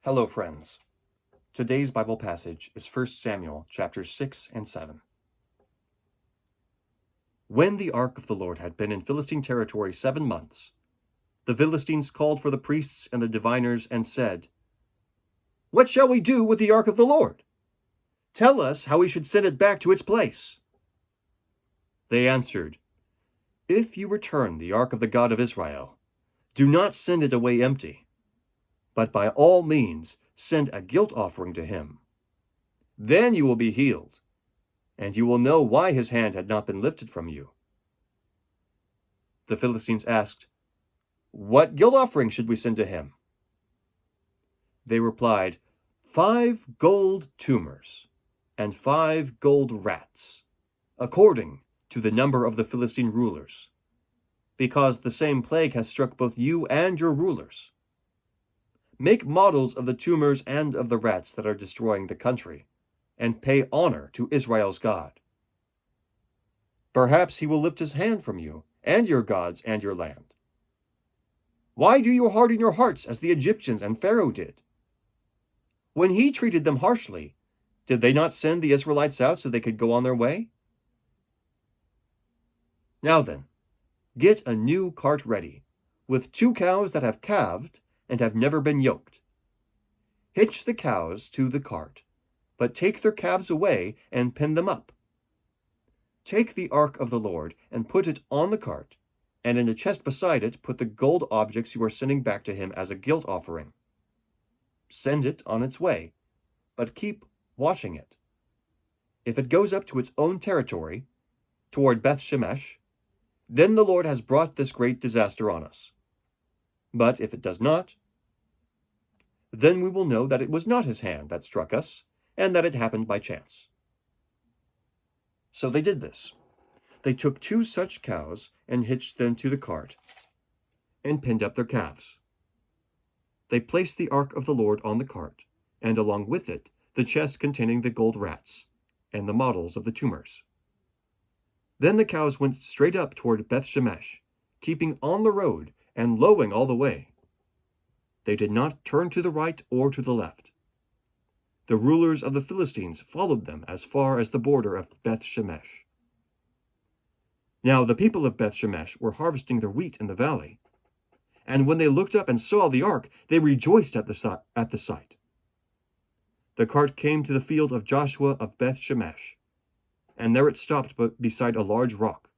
Hello, friends. Today's Bible passage is 1 Samuel chapters 6 and 7. When the ark of the Lord had been in Philistine territory 7 months, the Philistines called for the priests and the diviners and said, "What shall we do with the ark of the Lord? Tell us how we should send it back to its place." They answered, "If you return the ark of the God of Israel, do not send it away empty, but by all means send a guilt offering to him. Then you will be healed, and you will know why his hand had not been lifted from you." The Philistines asked, "What guilt offering should we send to him?" They replied, 5 gold tumors and 5 gold rats, according to the number of the Philistine rulers, because the same plague has struck both you and your rulers. Make models of the tumors and of the rats that are destroying the country, and pay honor to Israel's God. Perhaps he will lift his hand from you, and your gods and your land. Why do you harden your hearts as the Egyptians and Pharaoh did? When he treated them harshly, did they not send the Israelites out so they could go on their way? Now then, get a new cart ready, with 2 cows that have calved and have never been yoked. Hitch the cows to the cart, but take their calves away and pin them up. Take the ark of the Lord and put it on the cart, and in the chest beside it put the gold objects you are sending back to him as a guilt offering. Send it on its way, but keep watching it. If it goes up to its own territory, toward Beth Shemesh, then the Lord has brought this great disaster on us. But if it does not, then we will know that it was not his hand that struck us, and that it happened by chance." So they did this. They took 2 such cows and hitched them to the cart, and pinned up their calves. They placed the ark of the Lord on the cart, and along with it the chest containing the gold rats, and the models of the tumors. Then the cows went straight up toward Beth Shemesh, keeping on the road and lowing all the way. They did not turn to the right or to the left. The rulers of the Philistines followed them as far as the border of Beth Shemesh. Now the people of Beth Shemesh were harvesting their wheat in the valley, and when they looked up and saw the ark, they rejoiced at the sight. The cart came to the field of Joshua of Beth Shemesh, and there it stopped beside a large rock.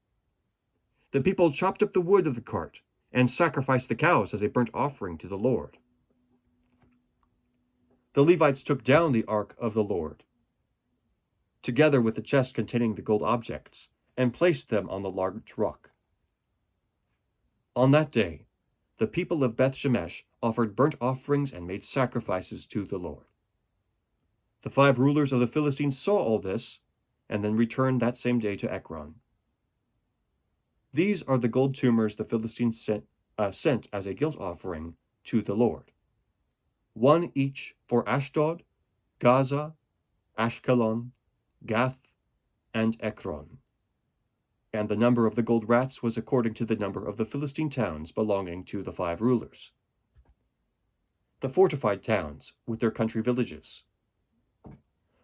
The people chopped up the wood of the cart and sacrificed the cows as a burnt offering to the Lord. The Levites took down the ark of the Lord, together with the chest containing the gold objects, and placed them on the large rock. On that day, the people of Beth Shemesh offered burnt offerings and made sacrifices to the Lord. The 5 rulers of the Philistines saw all this, and then returned that same day to Ekron. These are the gold tumors the Philistines sent as a guilt offering to the Lord, 1 each for Ashdod, Gaza, Ashkelon, Gath, and Ekron. And the number of the gold rats was according to the number of the Philistine towns belonging to the 5 rulers, the fortified towns with their country villages.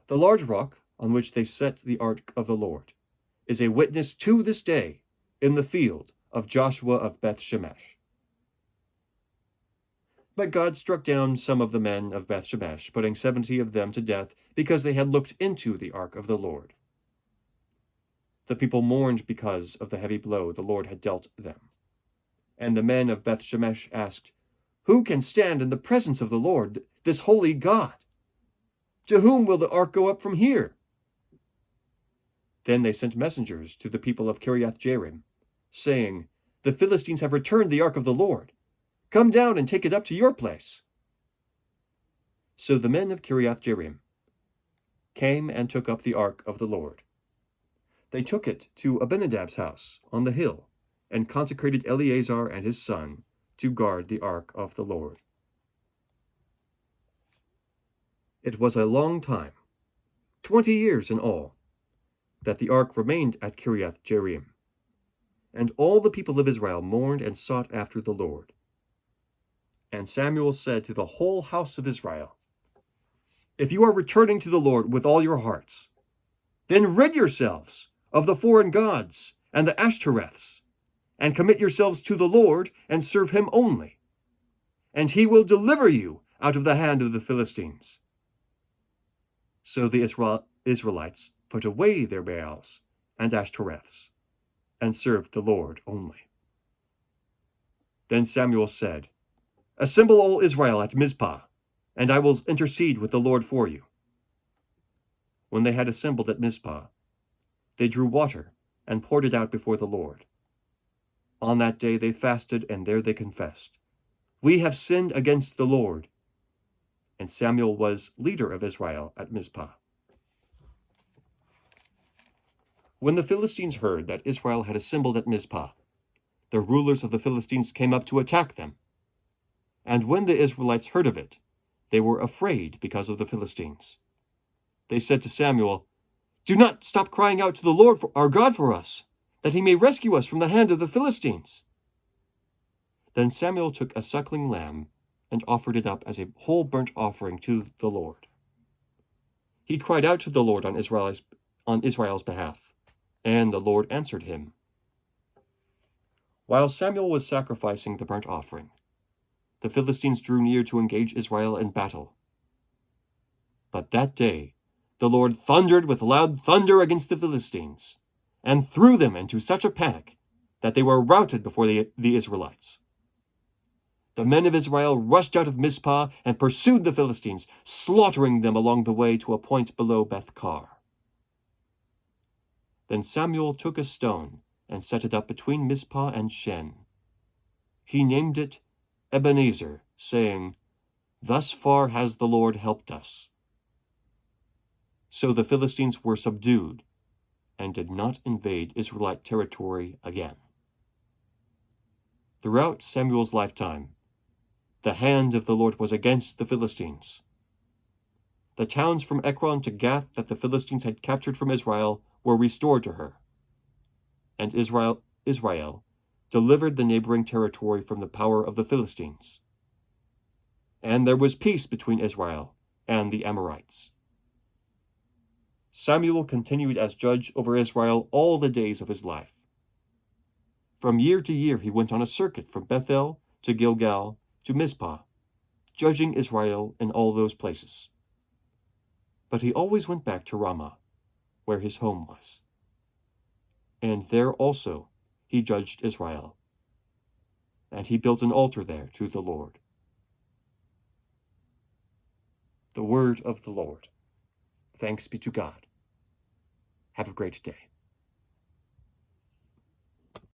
The large rock on which they set the ark of the Lord is a witness to this day in the field of Joshua of Beth Shemesh. But God struck down some of the men of Beth Shemesh, putting 70 of them to death because they had looked into the ark of the Lord. The people mourned because of the heavy blow the Lord had dealt them. And the men of Beth Shemesh asked, "Who can stand in the presence of the Lord, this holy God? To whom will the ark go up from here?" Then they sent messengers to the people of Kiriath-Jearim, saying, "The Philistines have returned the ark of the Lord. Come down and take it up to your place." So the men of Kiriath-Jearim came and took up the ark of the Lord. They took it to Abinadab's house on the hill, and consecrated Eleazar and his son to guard the ark of the Lord. It was a long time, 20 years in all, that the ark remained at Kiriath-Jearim, and all the people of Israel mourned and sought after the Lord. And Samuel said to the whole house of Israel, "If you are returning to the Lord with all your hearts, then rid yourselves of the foreign gods and the Ashtoreths, and commit yourselves to the Lord and serve him only, and he will deliver you out of the hand of the Philistines." So the Israelites put away their Baals and Ashtoreths, and served the Lord only. Then Samuel said, "Assemble all Israel at Mizpah, and I will intercede with the Lord for you." When they had assembled at Mizpah, they drew water and poured it out before the Lord. On that day they fasted, and there they confessed, "We have sinned against the Lord." And Samuel was leader of Israel at Mizpah. When the Philistines heard that Israel had assembled at Mizpah, the rulers of the Philistines came up to attack them. And when the Israelites heard of it, they were afraid because of the Philistines. They said to Samuel, "Do not stop crying out to the Lord our God for us, that he may rescue us from the hand of the Philistines." Then Samuel took a suckling lamb and offered it up as a whole burnt offering to the Lord. He cried out to the Lord on Israel's behalf, and the Lord answered him. While Samuel was sacrificing the burnt offering, the Philistines drew near to engage Israel in battle. But that day the Lord thundered with loud thunder against the Philistines, and threw them into such a panic that they were routed before the Israelites. The men of Israel rushed out of Mizpah and pursued the Philistines, slaughtering them along the way to a point below Beth-kar. Then Samuel took a stone and set it up between Mizpah and Shen. He named it Ebenezer, saying, "Thus far has the Lord helped us." So the Philistines were subdued and did not invade Israelite territory again. Throughout Samuel's lifetime, the hand of the Lord was against the Philistines. The towns from Ekron to Gath that the Philistines had captured from Israel were restored to her, and Israel delivered the neighboring territory from the power of the Philistines. And there was peace between Israel and the Amorites. Samuel continued as judge over Israel all the days of his life. From year to year he went on a circuit from Bethel to Gilgal to Mizpah, judging Israel in all those places. But he always went back to Ramah, where his home was. And there also he judged Israel, and he built an altar there to the Lord. The word of the Lord. Thanks be to God. Have a great day.